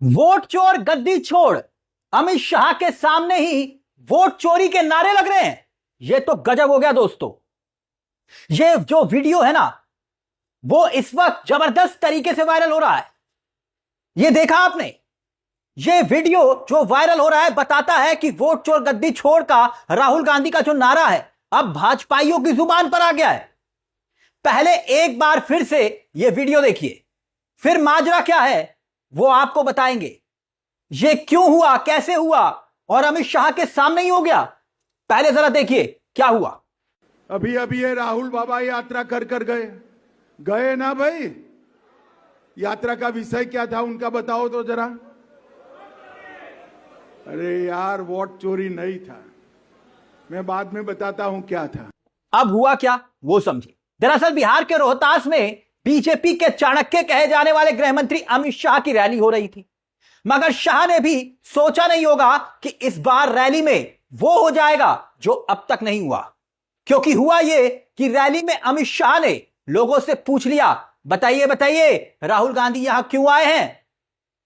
Vote चोर गद्दी छोड़, अमित शाह के सामने ही वोट चोरी के नारे लग रहे हैं। यह तो गजब हो गया दोस्तों। यह जो वीडियो है ना, वो इस वक्त जबरदस्त तरीके से वायरल हो रहा है। यह देखा आपने? यह वीडियो जो वायरल हो रहा है बताता है कि वोट चोर गद्दी छोड़ का राहुल गांधी का जो नारा है अब भाजपाइयों की जुबान पर आ गया है। पहले एक बार फिर से यह वीडियो देखिए, फिर माजरा क्या है वो आपको बताएंगे। यह क्यों हुआ, कैसे हुआ और अमित शाह के सामने ही हो गया। पहले जरा देखिए क्या हुआ। अभी अभी ये राहुल बाबा यात्रा कर गए ना भाई। यात्रा का विषय क्या था उनका बताओ तो जरा। अरे यार, वोट चोरी नहीं था, मैं बाद में बताता हूं क्या था। अब हुआ क्या वो समझिए। दरअसल बिहार के रोहतास में बीजेपी के चाणक्य कहे जाने वाले गृह मंत्री अमित शाह की रैली हो रही थी, मगर शाह ने भी सोचा नहीं होगा कि इस बार रैली में वो हो जाएगा जो अब तक नहीं हुआ। क्योंकि हुआ ये कि रैली में अमित शाह ने लोगों से पूछ लिया, बताइए बताइए राहुल गांधी यहां क्यों आए हैं।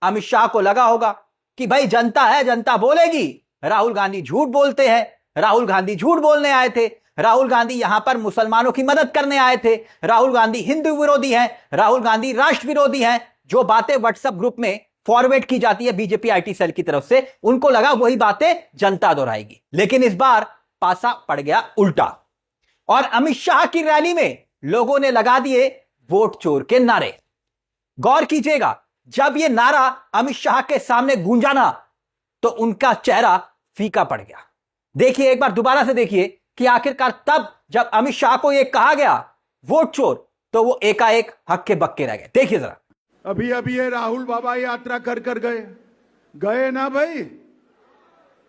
अमित शाह को लगा होगा कि भाई जनता है, जनता बोलेगी, राहुल गांधी झूठ बोलते हैं, राहुल गांधी झूठ बोलने आए थे, राहुल गांधी यहां पर मुसलमानों की मदद करने आए थे, राहुल गांधी हिंदू विरोधी हैं, राहुल गांधी राष्ट्र विरोधी हैं। जो बातें व्हाट्सएप ग्रुप में फॉरवर्ड की जाती है बीजेपी आईटी सेल की तरफ से, उनको लगा वही बातें जनता दोहराएगी। लेकिन इस बार पासा पड़ गया उल्टा और अमित शाह की रैली में लोगों ने लगा दिए वोट चोर के नारे। गौर कीजिएगा, जब यह नारा अमित शाह के सामने गूंजा ना तो उनका चेहरा फीका पड़ गया। देखिए, एक बार दोबारा से देखिए कि आखिरकार तब जब अमित शाह को यह कहा गया वोट चोर तो वो एकाएक हक्के बक्के रह गए। देखिए जरा। अभी अभी ये राहुल बाबा यात्रा कर गए ना भाई।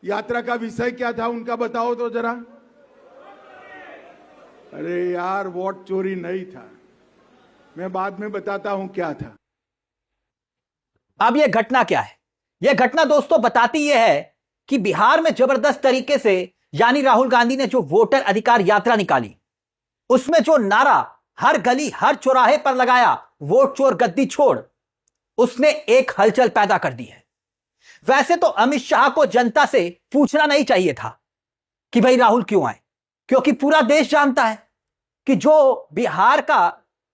यात्रा का विषय क्या था उनका बताओ तो जरा। अरे यार, वोट चोरी नहीं था, मैं बाद में बताता हूं क्या था। अब यह घटना क्या है? यह घटना दोस्तों बताती यह है कि बिहार में जबरदस्त तरीके से यानी राहुल गांधी ने जो वोटर अधिकार यात्रा निकाली, उसमें जो नारा हर गली हर चौराहे पर लगाया, वोट चोर गद्दी छोड़, उसने एक हलचल पैदा कर दी है। वैसे तो अमित शाह को जनता से पूछना नहीं चाहिए था कि भाई राहुल क्यों आए, क्योंकि पूरा देश जानता है कि जो बिहार का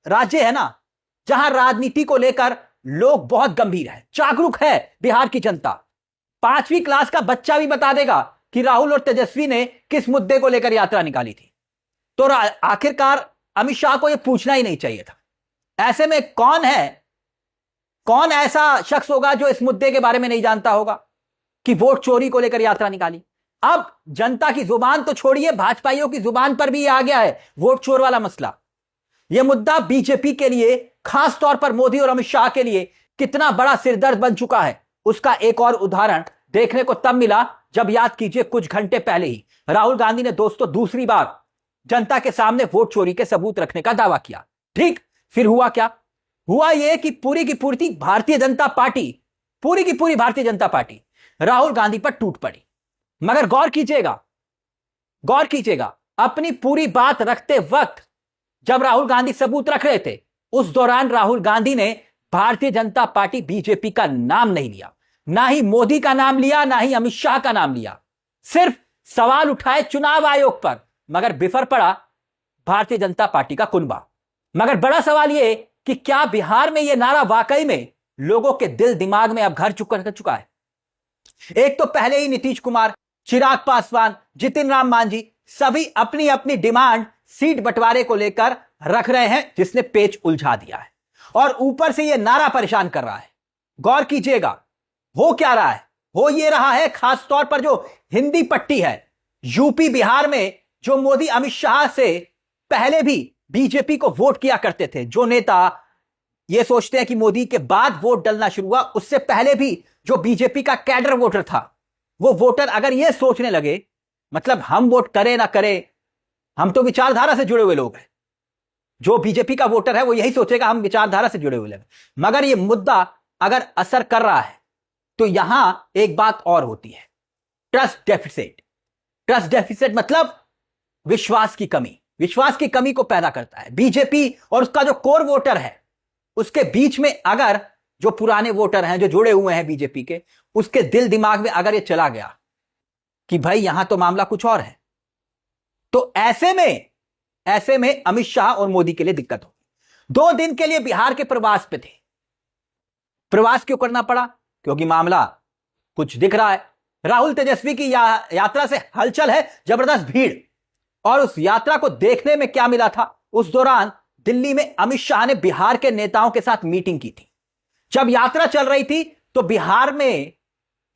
राज्य है ना, जहां राजनीति को लेकर लोग बहुत गंभीर है, जागरूक है बिहार की जनता। 5वीं क्लास का बच्चा भी बता देगा कि राहुल और तेजस्वी ने किस मुद्दे को लेकर यात्रा निकाली थी। तो आखिरकार अमित शाह को यह पूछना ही नहीं चाहिए था। ऐसे में कौन ऐसा शख्स होगा जो इस मुद्दे के बारे में नहीं जानता होगा कि वोट चोरी को लेकर यात्रा निकाली। अब जनता की जुबान तो छोड़िए, भाजपाइयों की जुबान पर भी आ गया है वोट चोर वाला मसला। यह मुद्दा बीजेपी के लिए, खास तौर पर मोदी और अमित शाह के लिए कितना बड़ा सिरदर्द बन चुका है, उसका एक और उदाहरण देखने को तब मिला जब, याद कीजिए, कुछ घंटे पहले ही राहुल गांधी ने दोस्तों दूसरी बार जनता के सामने वोट चोरी के सबूत रखने का दावा किया। ठीक, फिर हुआ क्या? हुआ यह कि पूरी की पूरी भारतीय जनता पार्टी राहुल गांधी पर टूट पड़ी। मगर गौर कीजिएगा, अपनी पूरी बात रखते वक्त जब राहुल गांधी सबूत रख रहे थे, उस दौरान राहुल गांधी ने भारतीय जनता पार्टी बीजेपी का नाम नहीं लिया, ना ही मोदी का नाम लिया, ना ही अमित शाह का नाम लिया। सिर्फ सवाल उठाए चुनाव आयोग पर, मगर बिफर पड़ा भारतीय जनता पार्टी का कुनबा। मगर बड़ा सवाल यह कि क्या बिहार में यह नारा वाकई में लोगों के दिल दिमाग में अब घर चुका है? एक तो पहले ही नीतीश कुमार, चिराग पासवान, जितिन राम मांझी सभी अपनी अपनी डिमांड सीट बंटवारे को लेकर रख रहे हैं, जिसने पेच उलझा दिया है। और ऊपर से यह नारा परेशान कर रहा है। गौर कीजिएगा, हो क्या रहा है? हो यह रहा है, खास तौर पर जो हिंदी पट्टी है यूपी बिहार में, जो मोदी अमित शाह से पहले भी बीजेपी को वोट किया करते थे, जो नेता यह सोचते हैं कि मोदी के बाद वोट डलना शुरू हुआ, उससे पहले भी जो बीजेपी का कैडर वोटर था, वो वोटर अगर यह सोचने लगे, मतलब हम वोट करें ना करें, हम तो विचारधारा से जुड़े हुए लोग हैं, जो बीजेपी का वोटर है वो यही सोचेगा हम विचारधारा से जुड़े हुए लोग। मगर यह मुद्दा अगर असर कर रहा है तो यहां एक बात और होती है, ट्रस्ट डेफिसिट मतलब विश्वास की कमी को पैदा करता है। बीजेपी और उसका जो कोर वोटर है उसके बीच में अगर जो पुराने वोटर हैं, जो जुड़े हुए हैं बीजेपी के, उसके दिल दिमाग में अगर ये चला गया कि भाई यहां तो मामला कुछ और है, तो ऐसे में अमित शाह और मोदी के लिए दिक्कत होगी। 2 दिन के लिए बिहार के प्रवास पे थे। प्रवास क्यों करना पड़ा? क्योंकि मामला कुछ दिख रहा है। राहुल तेजस्वी की यात्रा से हलचल है, जबरदस्त भीड़। और उस यात्रा को देखने में क्या मिला था? उस दौरान दिल्ली में अमित शाह ने बिहार के नेताओं के साथ मीटिंग की थी। जब यात्रा चल रही थी तो बिहार में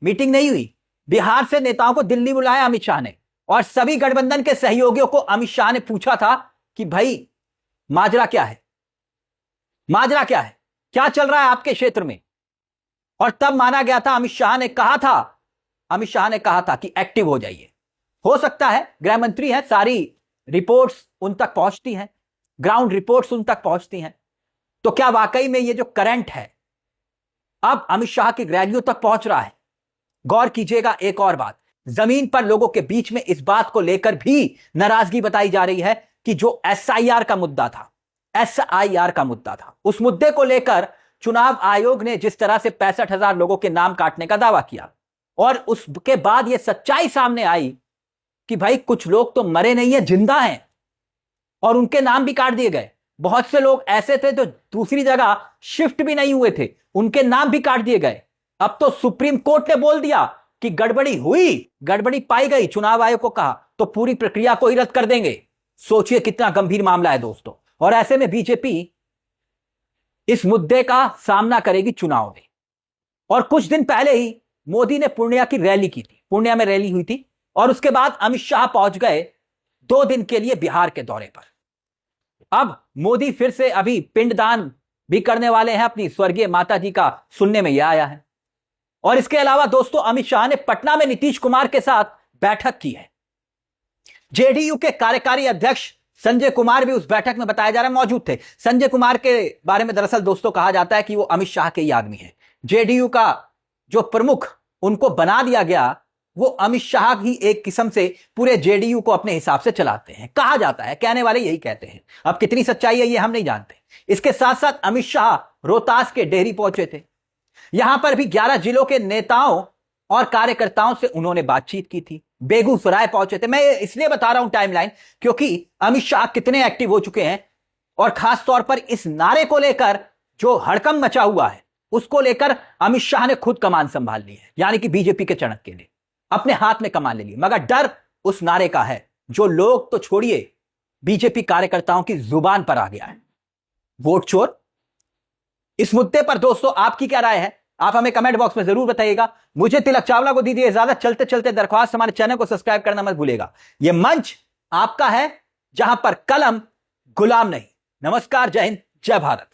मीटिंग नहीं हुई। बिहार से नेताओं को दिल्ली बुलाया अमित शाह ने, और सभी गठबंधन के सहयोगियों को अमित शाह ने पूछा था कि भाई माजरा क्या है, माजरा क्या है, क्या चल रहा है आपके क्षेत्र में। और तब माना गया था, अमित शाह ने कहा था कि एक्टिव हो जाइए। हो सकता है, गृह मंत्री हैं, सारी रिपोर्ट्स उन तक पहुंचती हैं, ग्राउंड रिपोर्ट्स उन तक पहुंचती हैं, तो क्या वाकई में ये जो करंट है अब अमित शाह की रैलियों तक पहुंच रहा है? गौर कीजिएगा एक और बात, जमीन पर लोगों के बीच में इस बात को लेकर भी नाराजगी बताई जा रही है कि जो एसआईआर का मुद्दा था, उस मुद्दे को लेकर चुनाव आयोग ने जिस तरह से 65,000 लोगों के नाम काटने का दावा किया, और उसके बाद यह सच्चाई सामने आई कि भाई कुछ लोग तो मरे नहीं है, जिंदा हैं, और उनके नाम भी काट दिए गए। बहुत से लोग ऐसे थे जो दूसरी जगह शिफ्ट भी नहीं हुए थे, उनके नाम भी काट दिए गए। अब तो सुप्रीम कोर्ट ने बोल दिया कि गड़बड़ी पाई गई, चुनाव आयोग को कहा तो पूरी प्रक्रिया को ही रद्द कर देंगे। सोचिए कितना गंभीर मामला है दोस्तों। और ऐसे में बीजेपी इस मुद्दे का सामना करेगी चुनाव में। और कुछ दिन पहले ही मोदी ने पूर्णिया की रैली की थी, पूर्णिया में रैली हुई थी, और उसके बाद अमित शाह पहुंच गए 2 दिन के लिए बिहार के दौरे पर। अब मोदी फिर से अभी पिंडदान भी करने वाले हैं अपनी स्वर्गीय माता जी का, सुनने में यह आया है। और इसके अलावा दोस्तों, अमित शाह ने पटना में नीतीश कुमार के साथ बैठक की है। जेडीयू के कार्यकारी अध्यक्ष संजय कुमार भी उस बैठक में बताया जा रहा है मौजूद थे। संजय कुमार के बारे में दरअसल दोस्तों कहा जाता है कि वो अमित शाह के ही आदमी है। जेडीयू का जो प्रमुख उनको बना दिया गया, वो अमित शाह ही एक किस्म से पूरे जेडीयू को अपने हिसाब से चलाते हैं, कहा जाता है, कहने वाले यही कहते हैं। अब कितनी सच्चाई है ये हम नहीं जानते। इसके साथ साथ अमित शाह रोहतास के डेहरी पहुंचे थे। यहां पर भी 11 जिलों के नेताओं और कार्यकर्ताओं से उन्होंने बातचीत की थी। बेगूसराय पहुंचे थे। मैं इसलिए बता रहा हूं टाइमलाइन, क्योंकि अमित शाह कितने एक्टिव हो चुके हैं, और खास तौर पर इस नारे को लेकर जो हड़कंप मचा हुआ है, उसको लेकर अमित शाह ने खुद कमान संभाल ली है। यानी कि बीजेपी के चणक के लिए अपने हाथ में कमान ले ली। मगर डर उस नारे का है जो लोग तो छोड़िए, बीजेपी कार्यकर्ताओं की जुबान पर आ गया है, वोट चोर। इस मुद्दे पर दोस्तों आपकी क्या राय है? आप हमें कमेंट बॉक्स में जरूर बताइएगा। मुझे तिलक चावला को दीजिए इजाजत। चलते चलते दरख्वास्त, हमारे चैनल को सब्सक्राइब करना मत भूलिएगा। यह मंच आपका है जहां पर कलम गुलाम नहीं। नमस्कार, जय हिंद, जय भारत।